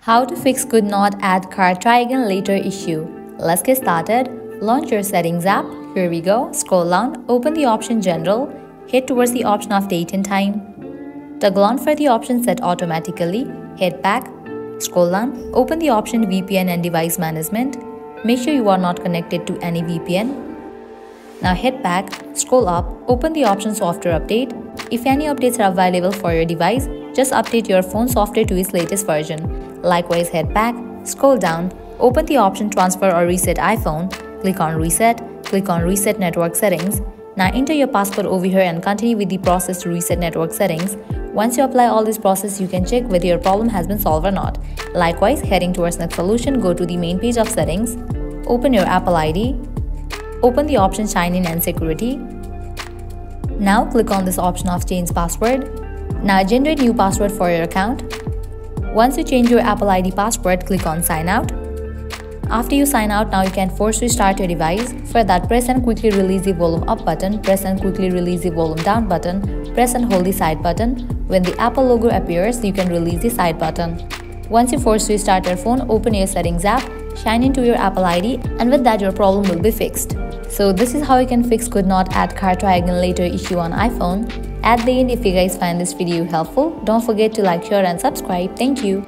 How to fix could not add card try again later issue. Let's get started. Launch your settings app. Here we go. Scroll down, open the option general, head towards the option of date and time. Toggle on for the option set automatically, head back, scroll down, open the option VPN and device management. Make sure you are not connected to any VPN. Now head back, scroll up, open the option software update. If any updates are available for your device, just update your phone software to its latest version. Likewise, head back, scroll down, open the option transfer or reset iPhone, click on reset network settings. Now enter your passcode over here and continue with the process to reset network settings. Once you apply all this process, you can check whether your problem has been solved or not. Likewise, heading towards next solution, go to the main page of settings, open your Apple ID, open the option sign in and security. Now click on this option of change password. Now generate new password for your account. Once you change your Apple ID password, click on sign out. After you sign out, now you can force restart your device. For that, press and quickly release the volume up button, press and quickly release the volume down button, press and hold the side button. When the Apple logo appears, you can release the side button. Once you force restart your phone, open your settings app, sign into your Apple ID, and with that your problem will be fixed. So this is how you can fix could not add card try again later issue on iPhone. At the end, if you guys find this video helpful, don't forget to like, share and subscribe. Thank you.